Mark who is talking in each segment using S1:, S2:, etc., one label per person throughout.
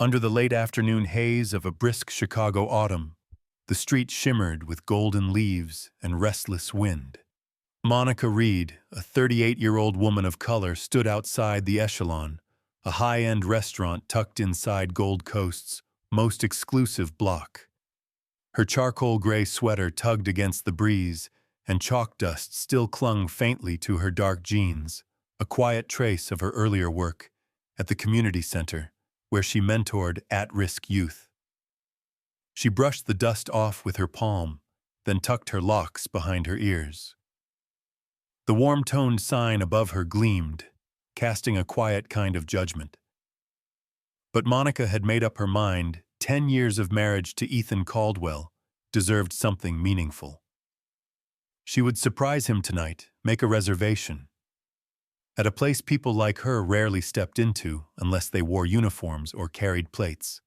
S1: Under the late afternoon haze of a brisk Chicago autumn, the street shimmered with golden leaves and restless wind. Monica Reed, a 38-year-old woman of color, stood outside the Echelon, a high-end restaurant tucked inside Gold Coast's most exclusive block. Her charcoal gray sweater tugged against the breeze, and chalk dust still clung faintly to her dark jeans, a quiet trace of her earlier work at the community center, where she mentored at-risk youth. She brushed the dust off with her palm, then tucked her locks behind her ears. The warm-toned sign above her gleamed, casting a quiet kind of judgment. But Monica had made up her mind 10 years of marriage to Ethan Caldwell deserved something meaningful. She would surprise him tonight, make a reservation, at a place people like her rarely stepped into unless they wore uniforms or carried plates.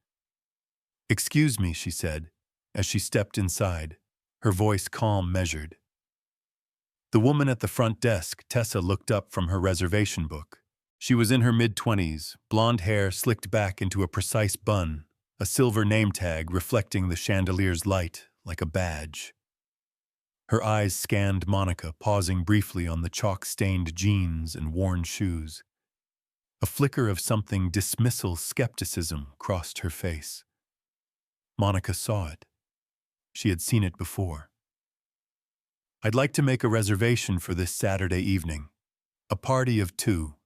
S1: "Excuse me," she said, as she stepped inside, her voice calm, measured. The woman at the front desk, Tessa, looked up from her reservation book. She was in her mid-20s, blonde hair slicked back into a precise bun, a silver name tag reflecting the chandelier's light like a badge. Her eyes scanned Monica, pausing briefly on the chalk-stained jeans and worn shoes. A flicker of something dismissal skepticism crossed her face. Monica saw it. She had seen it before. "I'd like to make a reservation for this Saturday evening. A party of 2.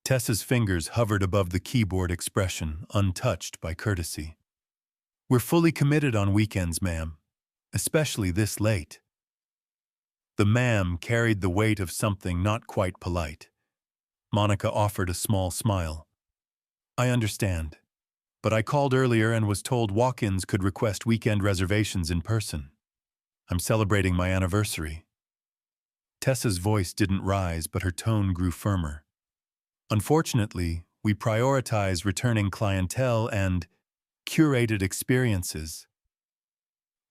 S1: Tessa's fingers hovered above the keyboard, expression untouched by courtesy. "We're fully committed on weekends, ma'am. Especially this late." The ma'am carried the weight of something not quite polite. Monica offered a small smile. "I understand, but I called earlier and was told walk-ins could request weekend reservations in person. I'm celebrating my anniversary." Tessa's voice didn't rise, but her tone grew firmer. "Unfortunately, we prioritize returning clientele and curated experiences."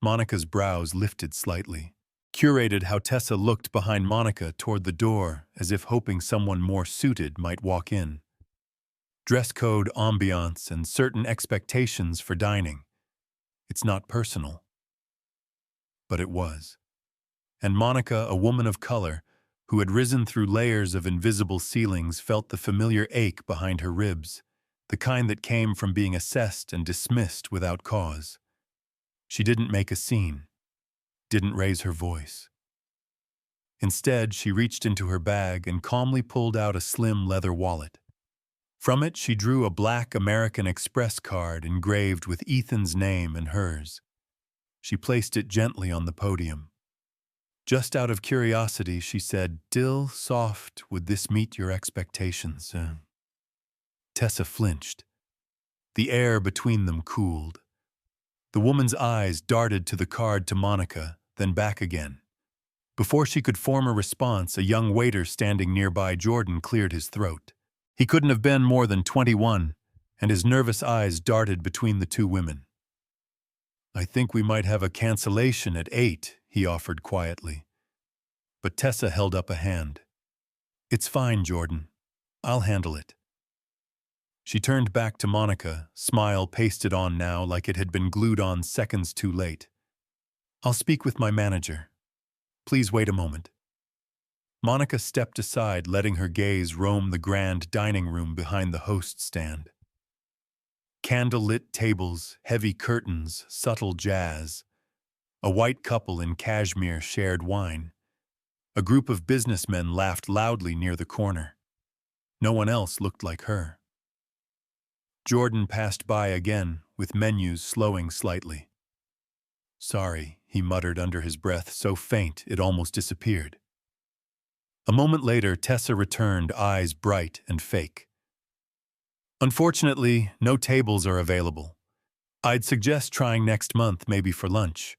S1: Monica's brows lifted slightly. Curated how Tessa looked behind Monica toward the door, as if hoping someone more suited might walk in. Dress code, ambiance, and certain expectations for dining. It's not personal. But it was. And Monica, a woman of color, who had risen through layers of invisible ceilings, felt the familiar ache behind her ribs, the kind that came from being assessed and dismissed without cause. She didn't make a scene, didn't raise her voice. Instead, she reached into her bag and calmly pulled out a slim leather wallet. From it, she drew a black American Express card engraved with Ethan's name and hers. She placed it gently on the podium. Just out of curiosity, she said, "Dill soft, would this meet your expectations?" Tessa flinched. The air between them cooled. The woman's eyes darted to the card, to Monica, then back again. Before she could form a response, a young waiter standing nearby, Jordan, cleared his throat. He couldn't have been more than 21, and his nervous eyes darted between the two women. "I think we might have a cancellation at 8, he offered quietly. But Tessa held up a hand. "It's fine, Jordan. I'll handle it." She turned back to Monica, smile pasted on now like it had been glued on seconds too late. "I'll speak with my manager. Please wait a moment." Monica stepped aside, letting her gaze roam the grand dining room behind the host stand. Candle-lit tables, heavy curtains, subtle jazz. A white couple in cashmere shared wine. A group of businessmen laughed loudly near the corner. No one else looked like her. Jordan passed by again, with menus slowing slightly. "Sorry," he muttered under his breath, so faint it almost disappeared. A moment later, Tessa returned, eyes bright and fake. "Unfortunately, no tables are available. I'd suggest trying next month, maybe for lunch.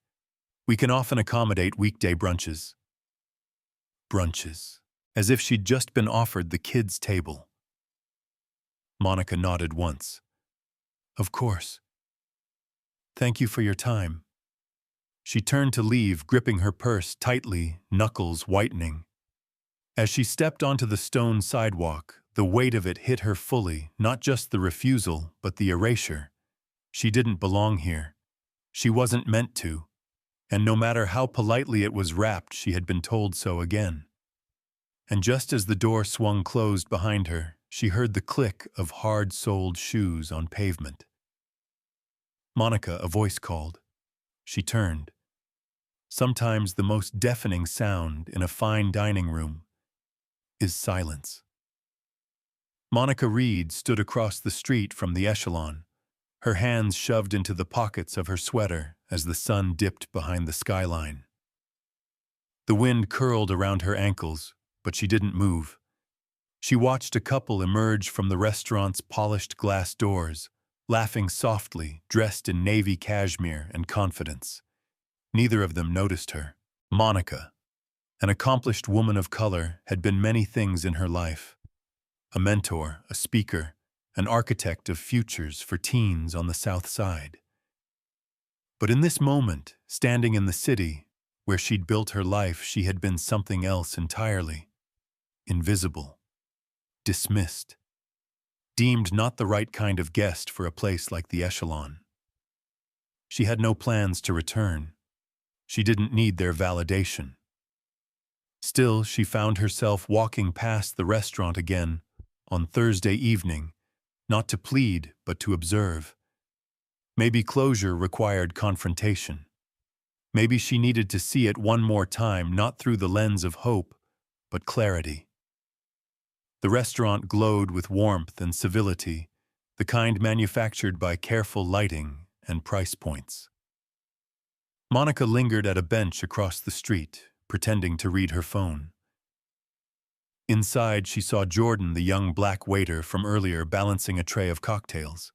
S1: We can often accommodate weekday brunches." Brunches. As if she'd just been offered the kids' table. Monica nodded once. "Of course. Thank you for your time." She turned to leave, gripping her purse tightly, knuckles whitening. As she stepped onto the stone sidewalk, The weight of it hit her fully, not just the refusal, but the erasure. She didn't belong here. She wasn't meant to. And no matter how politely it was wrapped, she had been told so again. And just as the door swung closed behind her, she heard the click of hard-soled shoes on pavement. "Monica," a voice called. She turned. Sometimes the most deafening sound in a fine dining room is silence. Monica Reed stood across the street from the echelon, her hands shoved into the pockets of her sweater as the sun dipped behind the skyline. The wind curled around her ankles, but she didn't move. She watched a couple emerge from the restaurant's polished glass doors, laughing softly, dressed in navy cashmere and confidence. Neither of them noticed her. Monica, an accomplished woman of color, had been many things in her life. A mentor, a speaker, an architect of futures for teens on the South Side. But in this moment, standing in the city, where she'd built her life, she had been something else entirely. Invisible. Dismissed. Deemed not the right kind of guest for a place like the Echelon. She had no plans to return. She didn't need their validation. Still, she found herself walking past the restaurant again on Thursday evening, not to plead, but to observe. Maybe closure required confrontation. Maybe she needed to see it one more time, not through the lens of hope, but clarity. The restaurant glowed with warmth and civility, the kind manufactured by careful lighting and price points. Monica lingered at a bench across the street, pretending to read her phone. Inside, she saw Jordan, the young black waiter from earlier, balancing a tray of cocktails.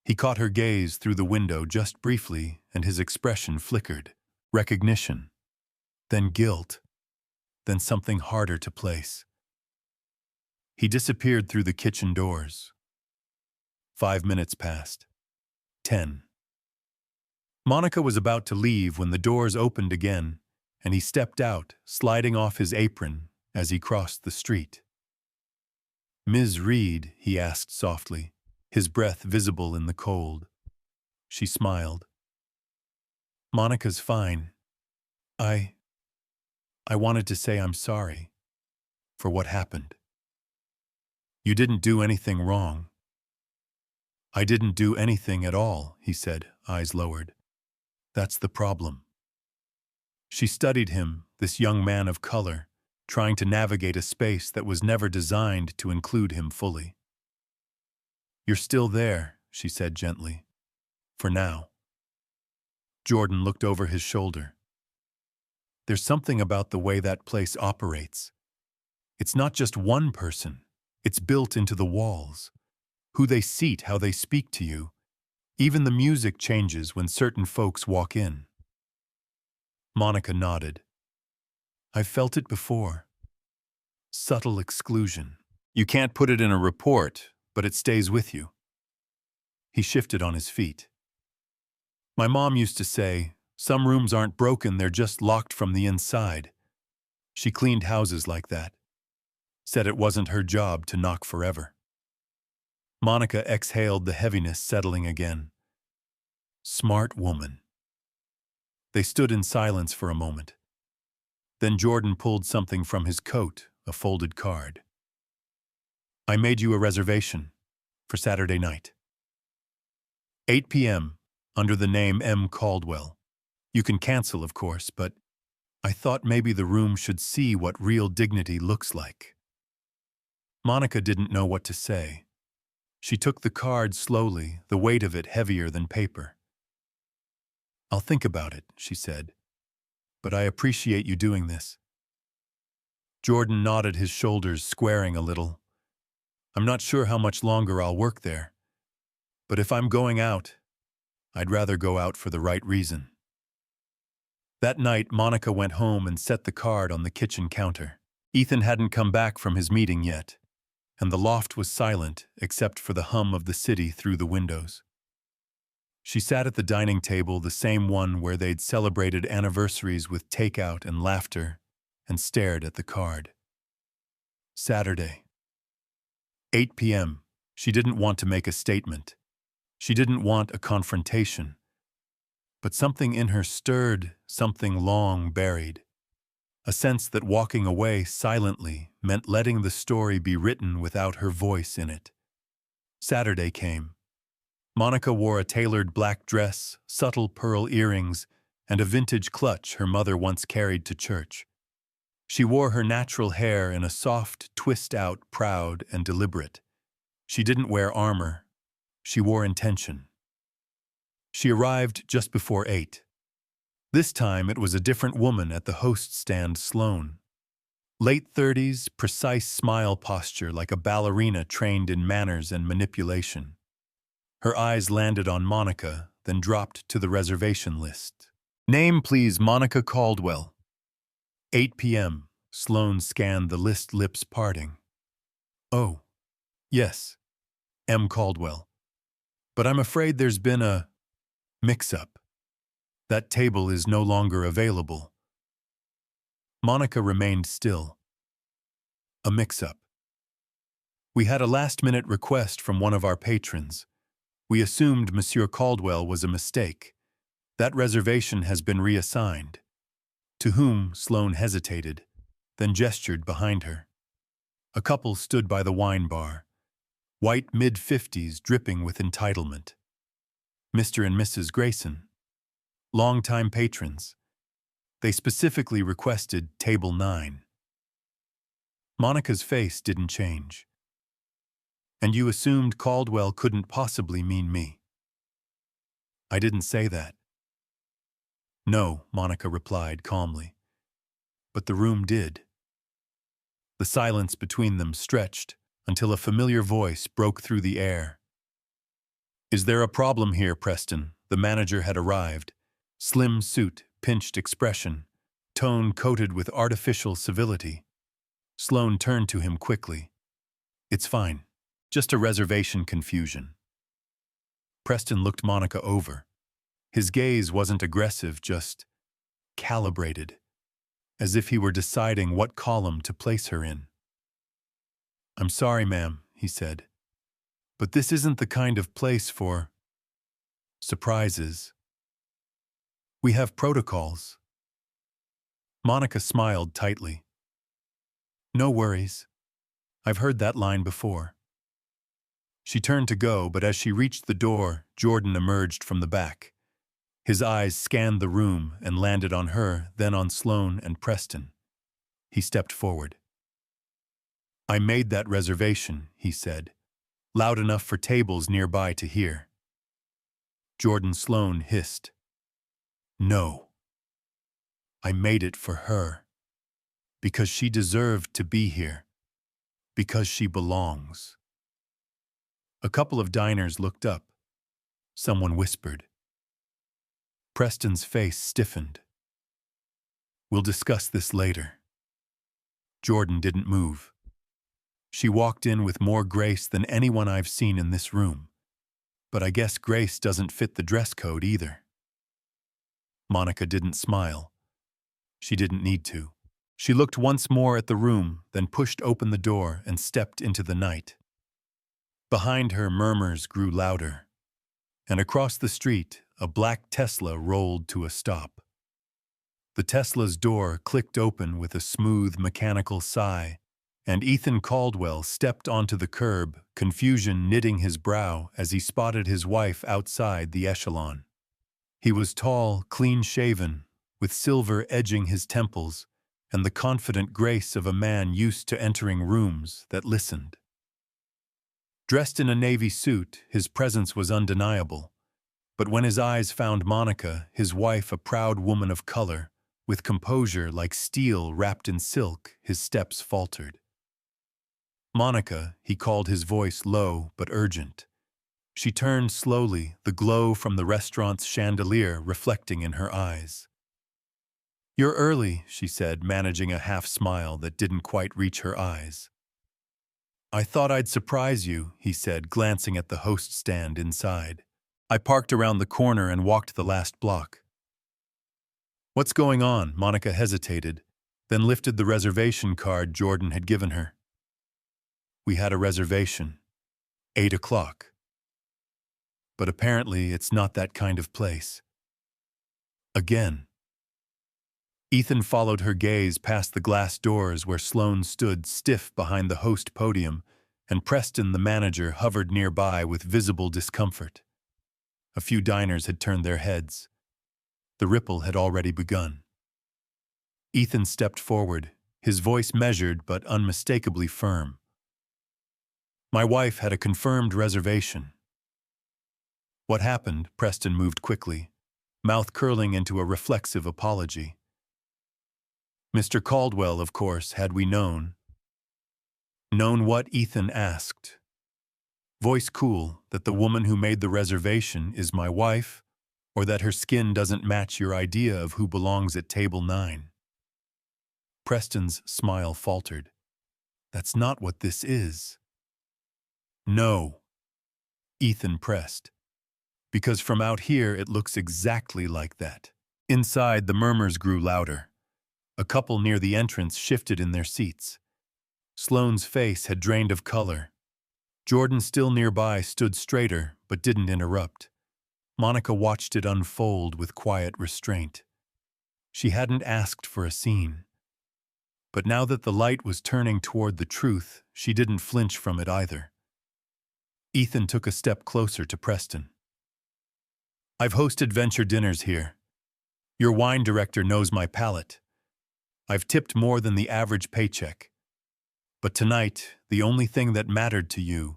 S1: He caught her gaze through the window just briefly, and his expression flickered. Recognition. Then guilt. Then something harder to place. He disappeared through the kitchen doors. 5 minutes passed. 10. Monica was about to leave when the doors opened again, and he stepped out, sliding off his apron as he crossed the street. "Ms. Reed," he asked softly, his breath visible in the cold. She smiled. "Monica's fine. I wanted to say I'm sorry for what happened." "You didn't do anything wrong." "I didn't do anything at all," he said, eyes lowered. "That's the problem." She studied him, this young man of color, trying to navigate a space that was never designed to include him fully. "You're still there," she said gently. "For now." Jordan looked over his shoulder. "There's something about the way that place operates. It's not just one person. It's built into the walls. Who they seat, how they speak to you. Even the music changes when certain folks walk in." Monica nodded. "I've felt it before. Subtle exclusion. You can't put it in a report, but it stays with you." He shifted on his feet. "My mom used to say, some rooms aren't broken, they're just locked from the inside. She cleaned houses like that. Said it wasn't her job to knock forever." Monica exhaled, the heaviness settling again. Smart woman. They stood in silence for a moment. Then Jordan pulled something from his coat, a folded card. "I made you a reservation for Saturday night. 8 p.m., under the name M. Caldwell. You can cancel, of course, but I thought maybe the room should see what real dignity looks like." Monica didn't know what to say. She took the card slowly, the weight of it heavier than paper. "I'll think about it," she said. "But I appreciate you doing this." Jordan nodded, his shoulders squaring a little. "I'm not sure how much longer I'll work there. But if I'm going out, I'd rather go out for the right reason." That night, Monica went home and set the card on the kitchen counter. Ethan hadn't come back from his meeting yet, and the loft was silent except for the hum of the city through the windows. She sat at the dining table, the same one where they'd celebrated anniversaries with takeout and laughter, and stared at the card. Saturday. 8 p.m. She didn't want to make a statement. She didn't want a confrontation. But something in her stirred, something long buried. A sense that walking away silently meant letting the story be written without her voice in it. Saturday came. Monica wore a tailored black dress, subtle pearl earrings, and a vintage clutch her mother once carried to church. She wore her natural hair in a soft twist out, proud and deliberate. She didn't wear armor. She wore intention. She arrived just before 8. This time it was a different woman at the host stand, Sloane. Late 30s, precise smile posture like a ballerina trained in manners and manipulation. Her eyes landed on Monica, then dropped to the reservation list. Name, please, Monica Caldwell. 8 p.m. Sloane scanned the list, lips parting. Oh, yes, M. Caldwell. But I'm afraid there's been a mix-up. That table is no longer available. Monica remained still. A mix-up. We had a last-minute request from one of our patrons. We assumed Monsieur Caldwell was a mistake. That reservation has been reassigned. To whom? Sloane hesitated, then gestured behind her. A couple stood by the wine bar. White mid-50s dripping with entitlement. Mr. and Mrs. Grayson. Longtime patrons. They specifically requested table 9. Monica's face didn't change. And you assumed Caldwell couldn't possibly mean me. I didn't say that. No, Monica replied calmly. But the room did. The silence between them stretched until a familiar voice broke through the air. Is there a problem here, Preston? The manager had arrived. Slim suit, pinched expression, tone coated with artificial civility. Sloane turned to him quickly. It's fine. Just a reservation confusion. Preston looked Monica over. His gaze wasn't aggressive, just calibrated, as if he were deciding what column to place her in. I'm sorry, ma'am, he said, but this isn't the kind of place for surprises. We have protocols. Monica smiled tightly. No worries. I've heard that line before. She turned to go, but as she reached the door, Jordan emerged from the back. His eyes scanned the room and landed on her, then on Sloane and Preston. He stepped forward. I made that reservation, he said, loud enough for tables nearby to hear. Jordan Sloane hissed. No. I made it for her. Because she deserved to be here. Because she belongs. A couple of diners looked up. Someone whispered. Preston's face stiffened. We'll discuss this later. Jordan didn't move. She walked in with more grace than anyone I've seen in this room. But I guess grace doesn't fit the dress code either. Monica didn't smile. She didn't need to. She looked once more at the room, then pushed open the door and stepped into the night. Behind her, murmurs grew louder. And across the street, a black Tesla rolled to a stop. The Tesla's door clicked open with a smooth, mechanical sigh, and Ethan Caldwell stepped onto the curb, confusion knitting his brow as he spotted his wife outside the echelon. He was tall, clean-shaven, with silver edging his temples, and the confident grace of a man used to entering rooms that listened. Dressed in a navy suit, his presence was undeniable. But when his eyes found Monica, his wife a proud woman of color, with composure like steel wrapped in silk, his steps faltered. Monica, he called, his voice low but urgent. She turned slowly, the glow from the restaurant's chandelier reflecting in her eyes. You're early, she said, managing a half-smile that didn't quite reach her eyes. I thought I'd surprise you, he said, glancing at the host stand inside. I parked around the corner and walked the last block. What's going on? Monica hesitated, then lifted the reservation card Jordan had given her. We had a reservation. 8 o'clock. But apparently it's not that kind of place. Again. Ethan followed her gaze past the glass doors where Sloane stood stiff behind the host podium, and Preston, the manager, hovered nearby with visible discomfort. A few diners had turned their heads. The ripple had already begun. Ethan stepped forward, his voice measured but unmistakably firm. My wife had a confirmed reservation. What happened? Preston moved quickly, mouth curling into a reflexive apology. Mr. Caldwell, of course, had we known. Known what? Ethan asked. Voice cool, that the woman who made the reservation is my wife, or that her skin doesn't match your idea of who belongs at table 9. Preston's smile faltered. That's not what this is. No, Ethan pressed. Because from out here it looks exactly like that. Inside, the murmurs grew louder. A couple near the entrance shifted in their seats. Sloane's face had drained of color. Jordan, still nearby, stood straighter, but didn't interrupt. Monica watched it unfold with quiet restraint. She hadn't asked for a scene. But now that the light was turning toward the truth, she didn't flinch from it either. Ethan took a step closer to Preston. I've hosted venture dinners here. Your wine director knows my palate. I've tipped more than the average paycheck. But tonight, the only thing that mattered to you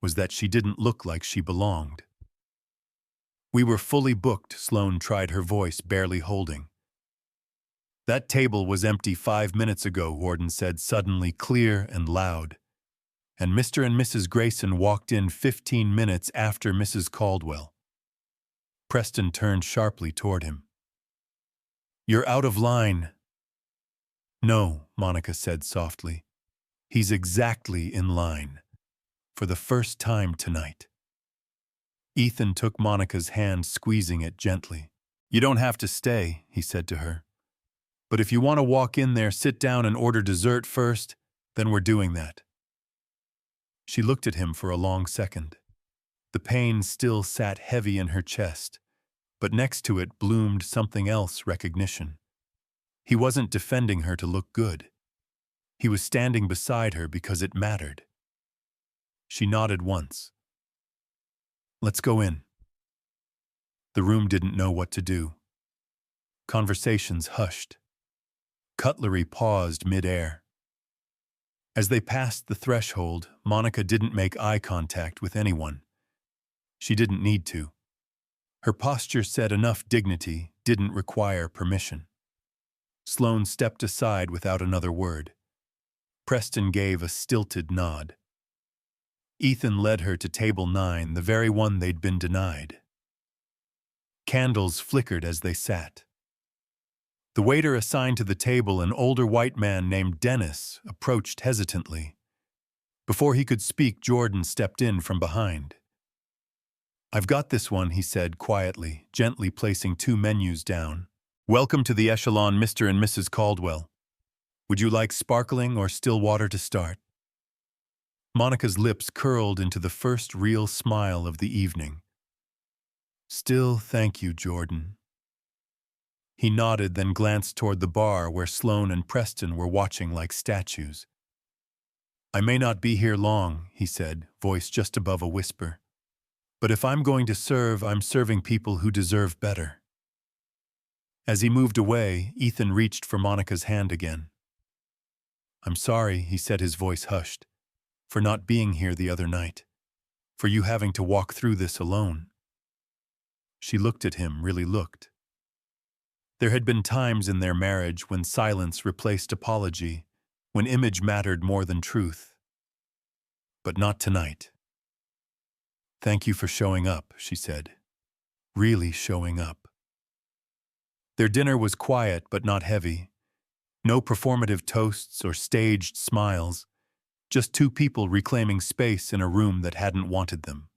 S1: was that she didn't look like she belonged. We were fully booked, Sloane tried, her voice barely holding. That table was empty 5 minutes ago, Warden said, suddenly clear and loud. And Mr. and Mrs. Grayson walked in 15 minutes after Mrs. Caldwell. Preston turned sharply toward him. You're out of line. No, Monica said softly. He's exactly in line. For the first time tonight. Ethan took Monica's hand, squeezing it gently. You don't have to stay, he said to her. But if you want to walk in there, sit down and order dessert first, then we're doing that. She looked at him for a long second. The pain still sat heavy in her chest, but next to it bloomed something else: recognition. He wasn't defending her to look good. He was standing beside her because it mattered. She nodded once. Let's go in. The room didn't know what to do. Conversations hushed. Cutlery paused mid-air. As they passed the threshold, Monica didn't make eye contact with anyone. She didn't need to. Her posture said enough dignity, didn't require permission. Sloane stepped aside without another word. Preston gave a stilted nod. Ethan led her to table 9, the very one they'd been denied. Candles flickered as they sat. The waiter assigned to the table, an older white man named Dennis, approached hesitantly. Before he could speak, Jordan stepped in from behind. I've got this one, he said quietly, gently placing 2 menus down. Welcome to the echelon, Mr. and Mrs. Caldwell. Would you like sparkling or still water to start? Monica's lips curled into the first real smile of the evening. Still, thank you, Jordan. He nodded, then glanced toward the bar where Sloane and Preston were watching like statues. I may not be here long, he said, voice just above a whisper. But if I'm going to serve, I'm serving people who deserve better. As he moved away, Ethan reached for Monica's hand again. I'm sorry, he said, his voice hushed, for not being here the other night, for you having to walk through this alone. She looked at him, really looked. There had been times in their marriage when silence replaced apology, when image mattered more than truth. But not tonight. Thank you for showing up, she said. Really showing up. Their dinner was quiet but not heavy. No performative toasts or staged smiles, just 2 people reclaiming space in a room that hadn't wanted them.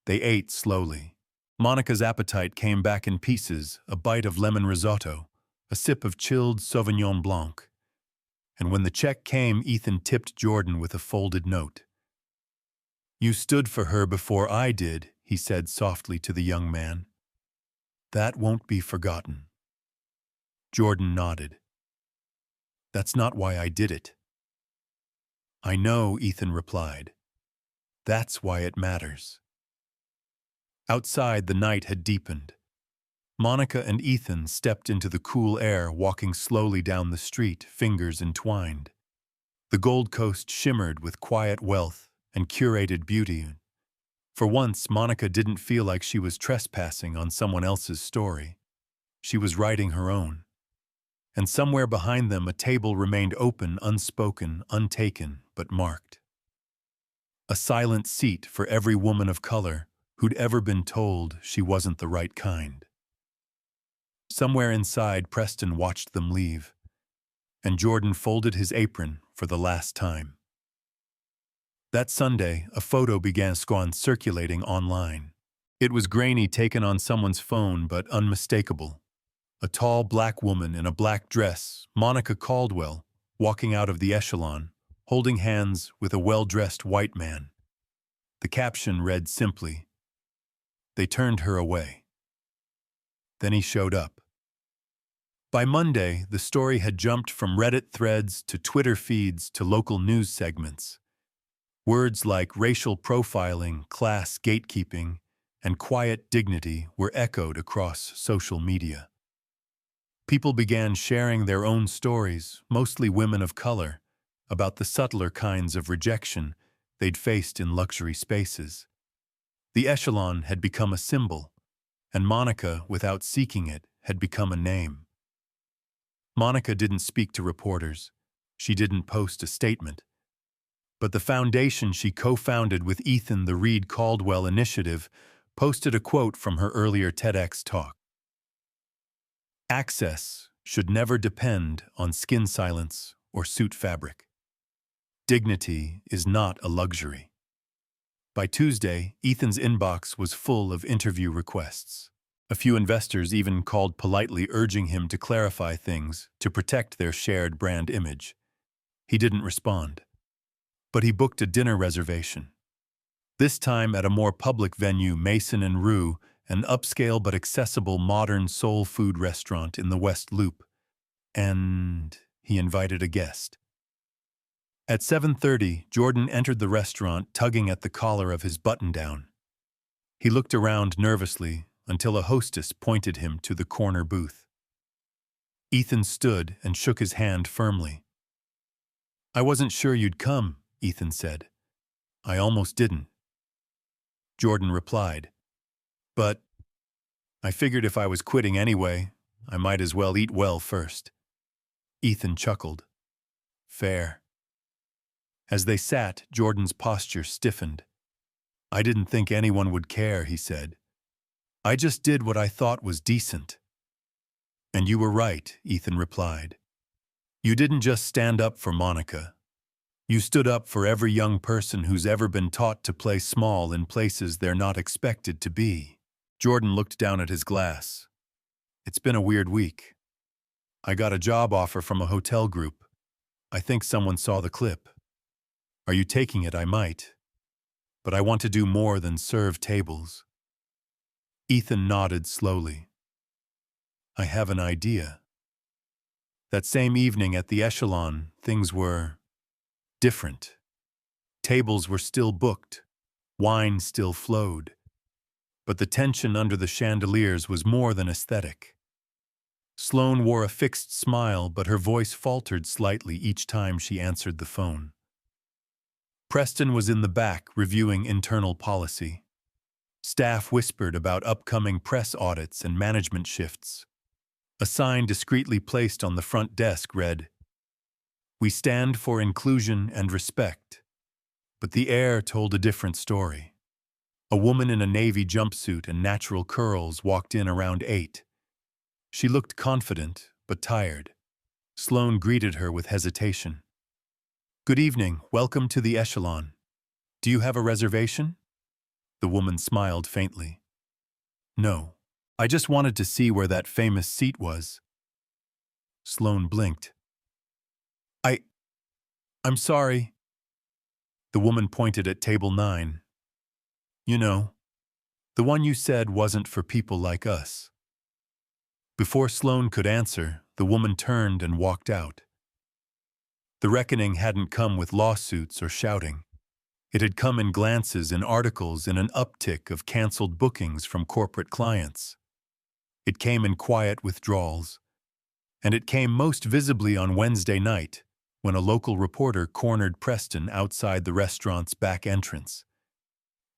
S1: They ate slowly. Monica's appetite came back in pieces, a bite of lemon risotto, a sip of chilled Sauvignon Blanc. And when the check came, Ethan tipped Jordan with a folded note. "You stood for her before I did," he said softly to the young man. "That won't be forgotten." Jordan nodded. "That's not why I did it." "I know," Ethan replied. "That's why it matters." Outside, the night had deepened. Monica and Ethan stepped into the cool air, walking slowly down the street, fingers entwined. The Gold Coast shimmered with quiet wealth and curated beauty. For once, Monica didn't feel like she was trespassing on someone else's story. She was writing her own. And somewhere behind them, a table remained open, unspoken, untaken, but marked. A silent seat for every woman of color who'd ever been told she wasn't the right kind. Somewhere inside, Preston watched them leave, and Jordan folded his apron for the last time. That Sunday, a photo began circulating online. It was grainy, taken on someone's phone, but unmistakable. A tall black woman in a black dress, Monica Caldwell, walking out of the echelon, holding hands with a well-dressed white man. The caption read simply, "They turned her away." Then he showed up. By Monday, the story had jumped from Reddit threads to Twitter feeds to local news segments. Words like racial profiling, class gatekeeping, and quiet dignity were echoed across social media. People began sharing their own stories, mostly women of color, about the subtler kinds of rejection they'd faced in luxury spaces. The echelon had become a symbol, and Monica, without seeking it, had become a name. Monica didn't speak to reporters. She didn't post a statement. But the foundation she co-founded with Ethan, the Reed Caldwell Initiative, posted a quote from her earlier TEDx talk. "Access should never depend on skin silence or suit fabric. Dignity is not a luxury." By Tuesday, Ethan's inbox was full of interview requests. A few investors even called politely, urging him to clarify things to protect their shared brand image. He didn't respond. But he booked a dinner reservation. This time at a more public venue, Mason and Rue, an upscale but accessible modern soul food restaurant in the West Loop. And he invited a guest. At 7:30, Jordan entered the restaurant, tugging at the collar of his button-down. He looked around nervously until a hostess pointed him to the corner booth. Ethan stood and shook his hand firmly. "I wasn't sure you'd come," Ethan said. "I almost didn't." Jordan replied, "But I figured if I was quitting anyway, I might as well eat well first." Ethan chuckled. "Fair." As they sat, Jordan's posture stiffened. "I didn't think anyone would care," he said. "I just did what I thought was decent." "And you were right," Ethan replied. "You didn't just stand up for Monica. You stood up for every young person who's ever been taught to play small in places they're not expected to be." Jordan looked down at his glass. "It's been a weird week. I got a job offer from a hotel group. I think someone saw the clip. Are you taking it? I might. But I want to do more than serve tables." Ethan nodded slowly. "I have an idea." That same evening at the Echelon, things were different. Tables were still booked. Wine still flowed. But the tension under the chandeliers was more than aesthetic. Sloane wore a fixed smile, but her voice faltered slightly each time she answered the phone. Preston was in the back reviewing internal policy. Staff whispered about upcoming press audits and management shifts. A sign discreetly placed on the front desk read, "We stand for inclusion and respect." But the air told a different story. A woman in a navy jumpsuit and natural curls walked in around 8. She looked confident, but tired. Sloane greeted her with hesitation. "Good evening, welcome to the Echelon. Do you have a reservation?" The woman smiled faintly. "No, I just wanted to see where that famous seat was." Sloane blinked. I'm sorry. The woman pointed at table 9. You know, the one you said wasn't for people like us. Before Sloane could answer, the woman turned and walked out. The reckoning hadn't come with lawsuits or shouting. It had come in glances in articles and an uptick of canceled bookings from corporate clients. It came in quiet withdrawals. And it came most visibly on Wednesday night, when a local reporter cornered Preston outside the restaurant's back entrance.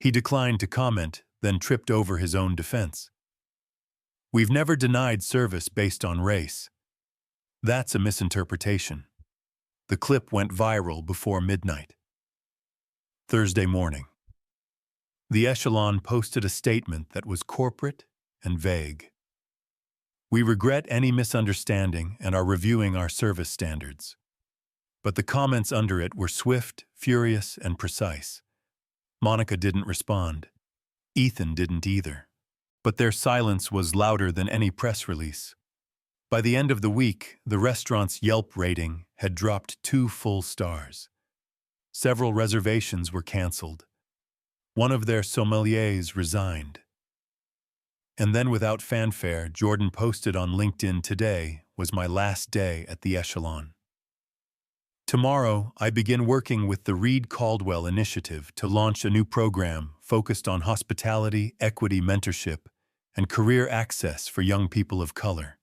S1: He declined to comment, then tripped over his own defense. We've never denied service based on race. That's a misinterpretation. The clip went viral before midnight. Thursday morning. The Echelon posted a statement that was corporate and vague. We regret any misunderstanding and are reviewing our service standards. But the comments under it were swift, furious, and precise. Monica didn't respond. Ethan didn't either. But their silence was louder than any press release. By the end of the week, the restaurant's Yelp rating had dropped 2 full stars. Several reservations were canceled. One of their sommeliers resigned. And then without fanfare, Jordan posted on LinkedIn, "Today was my last day at the Echelon. Tomorrow, I begin working with the Reed Caldwell Initiative to launch a new program focused on hospitality, equity mentorship, and career access for young people of color."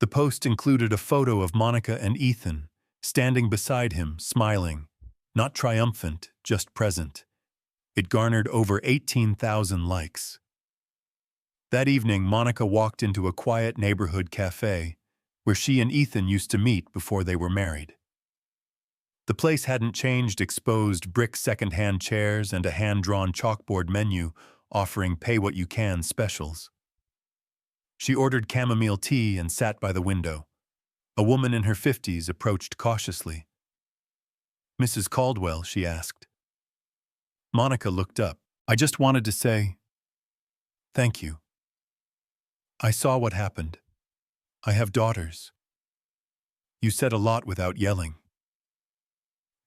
S1: The post included a photo of Monica and Ethan, standing beside him, smiling, not triumphant, just present. It garnered over 18,000 likes. That evening, Monica walked into a quiet neighborhood cafe where she and Ethan used to meet before they were married. The place hadn't changed: exposed brick second-hand chairs and a hand-drawn chalkboard menu offering pay-what-you-can specials. She ordered chamomile tea and sat by the window. A woman in her 50s approached cautiously. "Mrs. Caldwell," she asked. Monica looked up. "I just wanted to say thank you. I saw what happened. I have daughters. You said a lot without yelling."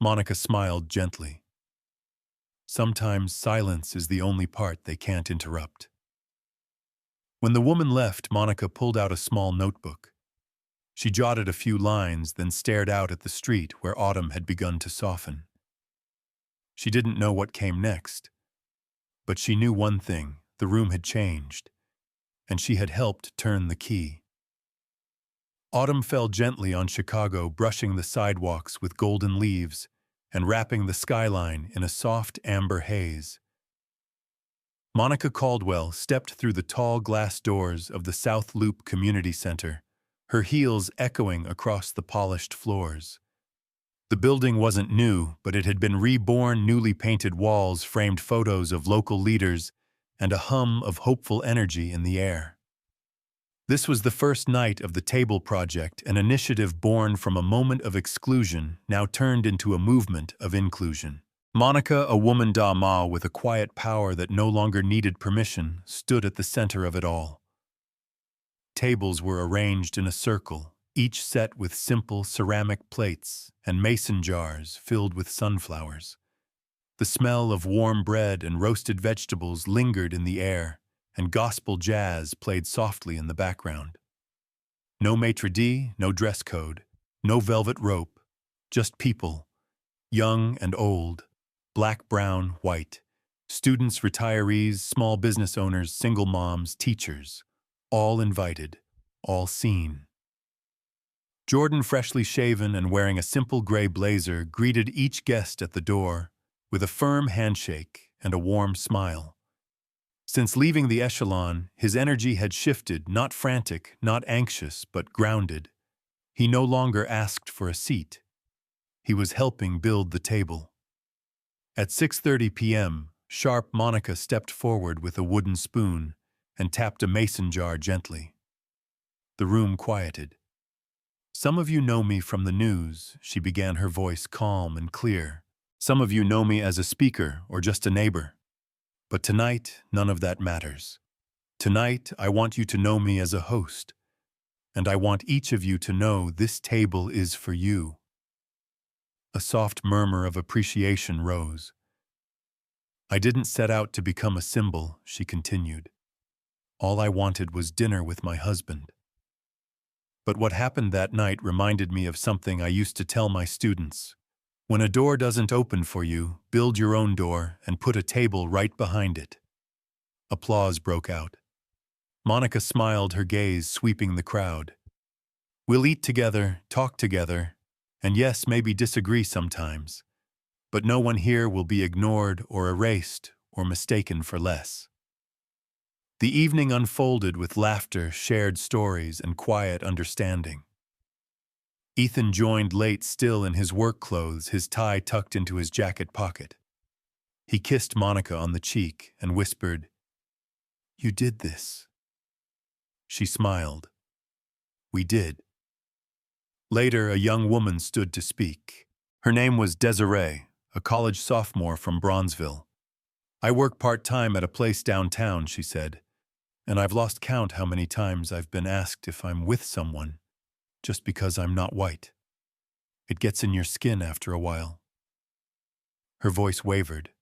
S1: Monica smiled gently. Sometimes silence is the only part they can't interrupt. When the woman left, Monica pulled out a small notebook. She jotted a few lines, then stared out at the street where autumn had begun to soften. She didn't know what came next, but she knew one thing: the room had changed, and she had helped turn the key. Autumn fell gently on Chicago, brushing the sidewalks with golden leaves and wrapping the skyline in a soft amber haze. Monica Caldwell stepped through the tall glass doors of the South Loop Community Center, her heels echoing across the polished floors. The building wasn't new, but it had been reborn. Newly painted walls framed photos of local leaders and a hum of hopeful energy in the air. This was the first night of the Table Project, an initiative born from a moment of exclusion, now turned into a movement of inclusion. Monica, a woman d'Ama with a quiet power that no longer needed permission, stood at the center of it all. Tables were arranged in a circle, each set with simple ceramic plates and mason jars filled with sunflowers. The smell of warm bread and roasted vegetables lingered in the air, and gospel jazz played softly in the background. No maitre d', no dress code, no velvet rope, just people, young and old, black, brown, white, students, retirees, small business owners, single moms, teachers, all invited, all seen. Jordan, freshly shaven and wearing a simple gray blazer, greeted each guest at the door with a firm handshake and a warm smile. Since leaving the Echelon, his energy had shifted, not frantic, not anxious, but grounded. He no longer asked for a seat. He was helping build the table. At 6:30 p.m., sharp, Monica stepped forward with a wooden spoon and tapped a mason jar gently. The room quieted. "Some of you know me from the news," she began, her voice calm and clear. "Some of you know me as a speaker or just a neighbor. But tonight, none of that matters. Tonight, I want you to know me as a host, and I want each of you to know this table is for you." A soft murmur of appreciation rose. I didn't set out to become a symbol, she continued. All I wanted was dinner with my husband. But what happened that night reminded me of something I used to tell my students. When a door doesn't open for you, build your own door and put a table right behind it. Applause broke out. Monica smiled, her gaze sweeping the crowd. We'll eat together, talk together, and yes, maybe disagree sometimes. But no one here will be ignored or erased or mistaken for less. The evening unfolded with laughter, shared stories, and quiet understanding. Ethan joined late, still in his work clothes, his tie tucked into his jacket pocket. He kissed Monica on the cheek and whispered, "You did this." She smiled. "We did." Later, a young woman stood to speak. Her name was Desiree, a college sophomore from Bronzeville. "I work part-time at a place downtown," she said, "and I've lost count how many times I've been asked if I'm with someone just because I'm not white. It gets in your skin after a while." Her voice wavered.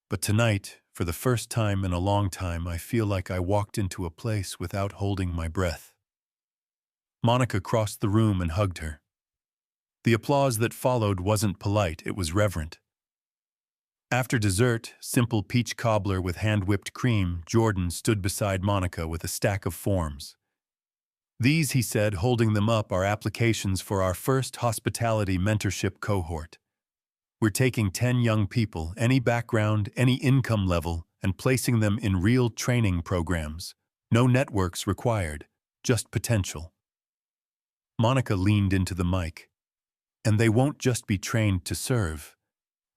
S1: "But tonight, for the first time in a long time, I feel like I walked into a place without holding my breath." Monica crossed the room and hugged her. The applause that followed wasn't polite, it was reverent. After dessert, simple peach cobbler with hand-whipped cream, Jordan stood beside Monica with a stack of forms. "These," he said, holding them up, "are applications for our first hospitality mentorship cohort. We're taking 10 young people, any background, any income level, and placing them in real training programs. No networks required, just potential." Monica leaned into the mic. "And they won't just be trained to serve.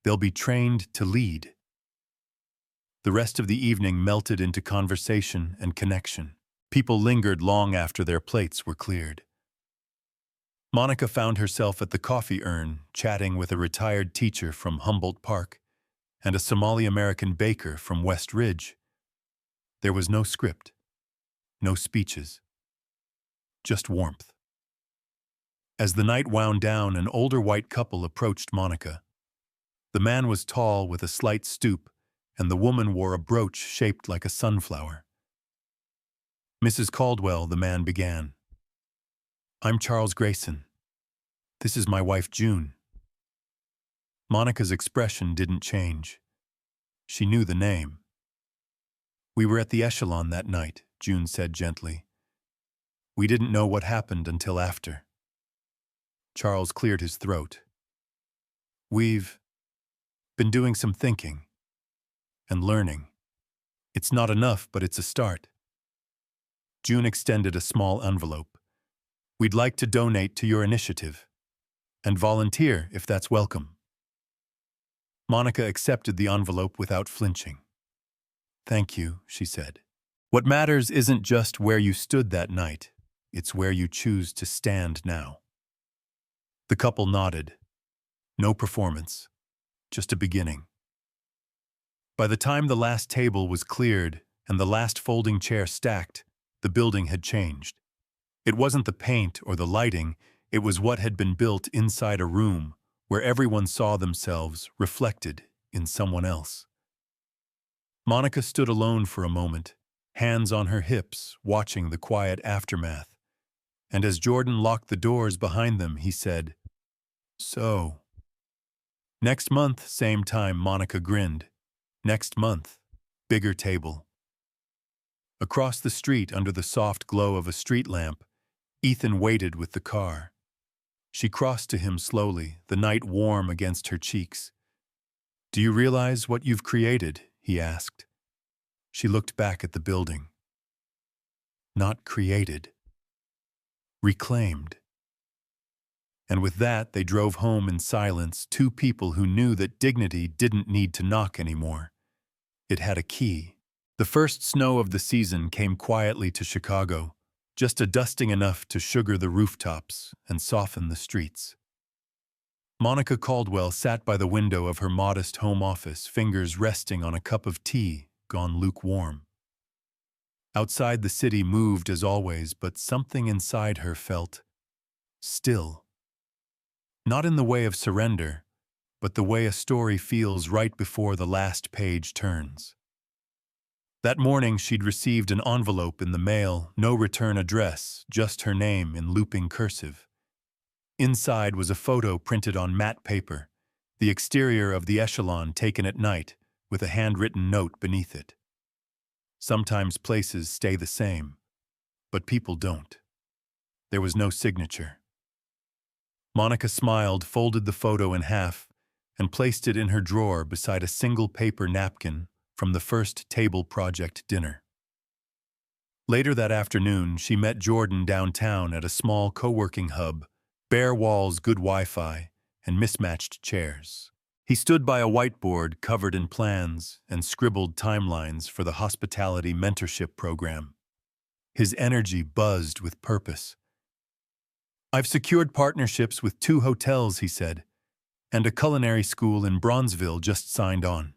S1: They'll be trained to lead." The rest of the evening melted into conversation and connection. People lingered long after their plates were cleared. Monica found herself at the coffee urn, chatting with a retired teacher from Humboldt Park and a Somali-American baker from West Ridge. There was no script, no speeches, just warmth. As the night wound down, an older white couple approached Monica. The man was tall with a slight stoop, and the woman wore a brooch shaped like a sunflower. "Mrs. Caldwell," the man began. "I'm Charles Grayson. This is my wife, June." Monica's expression didn't change. She knew the name. "We were at the Echelon that night," June said gently. "We didn't know what happened until after." Charles cleared his throat. "We've been doing some thinking and learning. It's not enough, but it's a start." June extended a small envelope. "We'd like to donate to your initiative and volunteer if that's welcome." Monica accepted the envelope without flinching. "Thank you," she said. "What matters isn't just where you stood that night, it's where you choose to stand now." The couple nodded. No performance, just a beginning. By the time the last table was cleared and the last folding chair stacked, the building had changed. It wasn't the paint or the lighting, it was what had been built inside a room where everyone saw themselves reflected in someone else. Monica stood alone for a moment, hands on her hips, watching the quiet aftermath. And as Jordan locked the doors behind them, he said, "So." "Next month, same time," Monica grinned. "Next month, bigger table." Across the street, under the soft glow of a street lamp, Ethan waited with the car. She crossed to him slowly, the night warm against her cheeks. "Do you realize what you've created?" he asked. She looked back at the building. Not created. Reclaimed. And with that, they drove home in silence, two people who knew that dignity didn't need to knock anymore. It had a key. The first snow of the season came quietly to Chicago, just a dusting enough to sugar the rooftops and soften the streets. Monica Caldwell sat by the window of her modest home office, fingers resting on a cup of tea gone lukewarm. Outside, the city moved as always, but something inside her felt still. Not in the way of surrender, but the way a story feels right before the last page turns. That morning she'd received an envelope in the mail, no return address, just her name in looping cursive. Inside was a photo printed on matte paper, the exterior of the echelon taken at night, with a handwritten note beneath it. Sometimes places stay the same, but people don't. There was no signature. Monica smiled, folded the photo in half, and placed it in her drawer beside a single paper napkin from the first table project dinner. Later that afternoon, she met Jordan downtown at a small co-working hub, bare walls, good Wi-Fi, and mismatched chairs. He stood by a whiteboard covered in plans and scribbled timelines for the hospitality mentorship program. His energy buzzed with purpose. "I've secured partnerships with 2 hotels," he said, "and a culinary school in Bronzeville just signed on."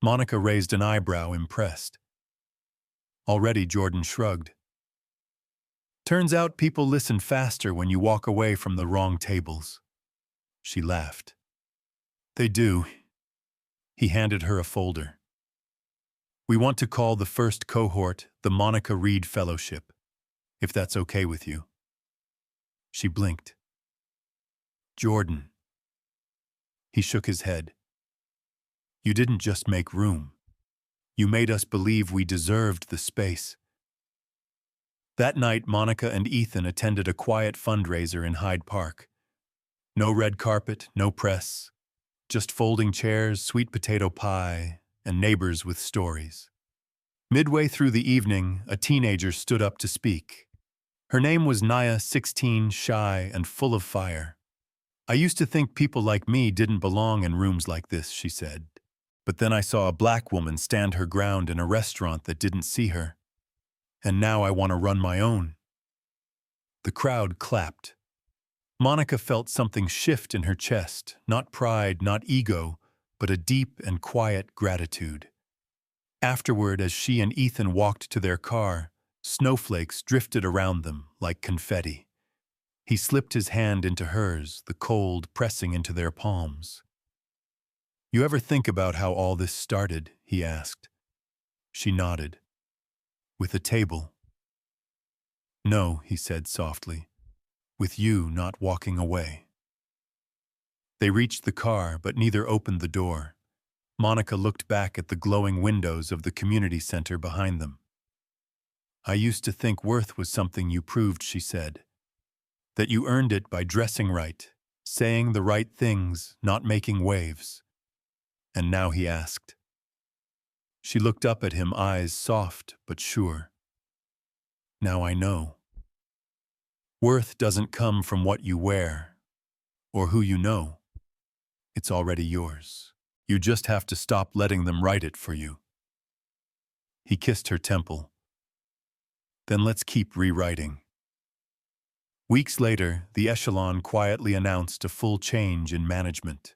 S1: Monica raised an eyebrow, impressed. Already Jordan shrugged. "Turns out people listen faster when you walk away from the wrong tables." She laughed. "They do." He handed her a folder. "We want to call the first cohort the Monica Reed Fellowship, if that's okay with you." She blinked. "Jordan." He shook his head. "You didn't just make room. You made us believe we deserved the space." That night, Monica and Ethan attended a quiet fundraiser in Hyde Park. No red carpet, no press, just folding chairs, sweet potato pie, and neighbors with stories. Midway through the evening, a teenager stood up to speak. Her name was Naya, 16, shy and full of fire. "I used to think people like me didn't belong in rooms like this," she said. "But then I saw a black woman stand her ground in a restaurant that didn't see her. And now I want to run my own." The crowd clapped. Monica felt something shift in her chest, not pride, not ego, but a deep and quiet gratitude. Afterward, as she and Ethan walked to their car, snowflakes drifted around them like confetti. He slipped his hand into hers, the cold pressing into their palms. "You ever think about how all this started?" he asked. She nodded. "With a table?" "No," he said softly. "With you not walking away." They reached the car, but neither opened the door. Monica looked back at the glowing windows of the community center behind them. "I used to think worth was something you proved," she said. "That you earned it by dressing right, saying the right things, not making waves." And now he asked. She looked up at him, eyes soft but sure. "Now I know. Worth doesn't come from what you wear, or who you know. It's already yours. You just have to stop letting them write it for you." He kissed her temple. "Then let's keep rewriting." Weeks later, the echelon quietly announced a full change in management.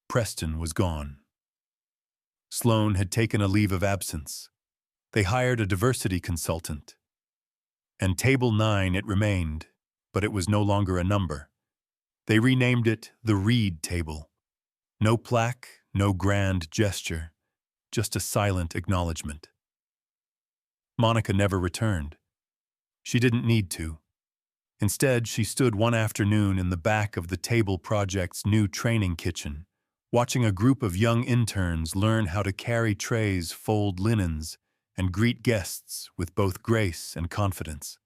S1: Preston was gone. Sloan had taken a leave of absence. They hired a diversity consultant. And Table 9 it remained, but it was no longer a number. They renamed it the Reed Table. No plaque, no grand gesture, just a silent acknowledgement. Monica never returned. She didn't need to. Instead, she stood one afternoon in the back of the Table Project's new training kitchen, watching a group of young interns learn how to carry trays, fold linens, and greet guests with both grace and confidence.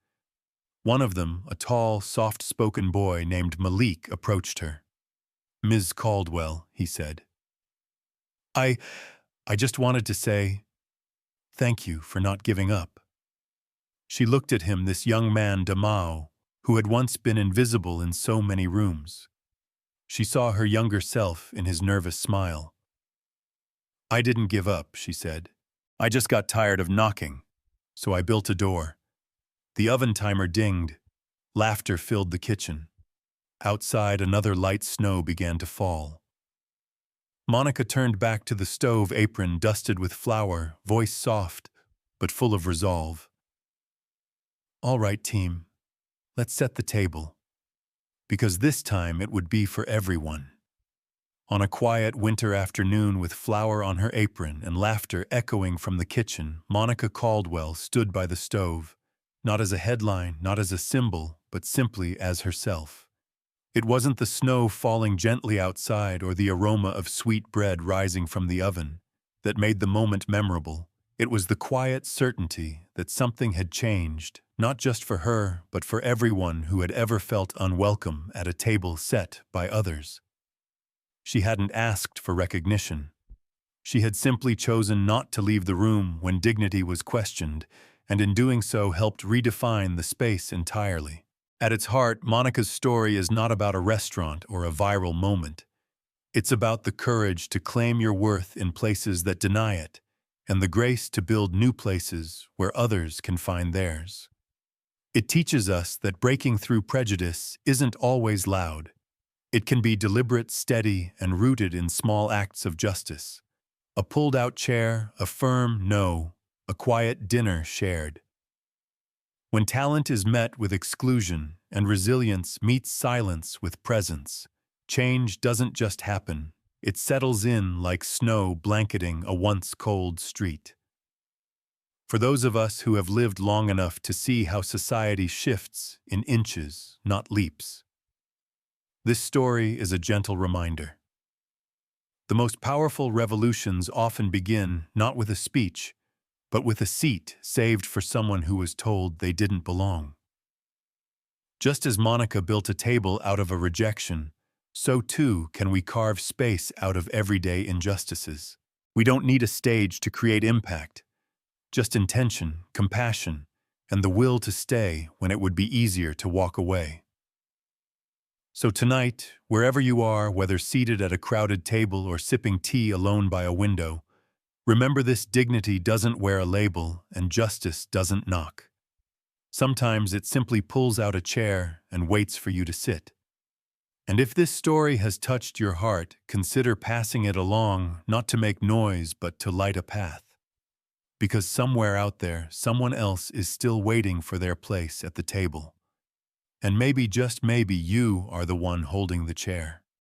S1: One of them, a tall, soft-spoken boy named Malik, approached her. "Ms. Caldwell," he said. I just wanted to say thank you for not giving up." She looked at him, this young man, Damao, who had once been invisible in so many rooms. She saw her younger self in his nervous smile. "I didn't give up," she said. "I just got tired of knocking, so I built a door." The oven timer dinged. Laughter filled the kitchen. Outside, another light snow began to fall. Monica turned back to the stove apron dusted with flour, voice soft, but full of resolve. "All right, team. Let's set the table. because this time it would be for everyone. On a quiet winter afternoon with flour on her apron and laughter echoing from the kitchen, Monica Caldwell stood by the stove, not as a headline, not as a symbol, but simply as herself. It wasn't the snow falling gently outside or the aroma of sweet bread rising from the oven that made the moment memorable. It was the quiet certainty that something had changed, not just for her, but for everyone who had ever felt unwelcome at a table set by others. She hadn't asked for recognition. She had simply chosen not to leave the room when dignity was questioned, and in doing so helped redefine the space entirely. At its heart, Monica's story is not about a restaurant or a viral moment. It's about the courage to claim your worth in places that deny it, and the grace to build new places where others can find theirs. It teaches us that breaking through prejudice isn't always loud. It can be deliberate, steady, and rooted in small acts of justice. A pulled-out chair, a firm no, a quiet dinner shared. When talent is met with exclusion and resilience meets silence with presence, change doesn't just happen, it settles in like snow blanketing a once cold street. For those of us who have lived long enough to see how society shifts in inches, not leaps, this story is a gentle reminder. The most powerful revolutions often begin not with a speech, but with a seat saved for someone who was told they didn't belong. Just as Monica built a table out of a rejection, so too can we carve space out of everyday injustices. We don't need a stage to create impact, just intention, compassion, and the will to stay when it would be easier to walk away. So tonight, wherever you are, whether seated at a crowded table or sipping tea alone by a window, remember this: dignity doesn't wear a label and justice doesn't knock. Sometimes it simply pulls out a chair and waits for you to sit. And if this story has touched your heart, consider passing it along, not to make noise, but to light a path. Because somewhere out there, someone else is still waiting for their place at the table. And maybe, just maybe, you are the one holding the chair.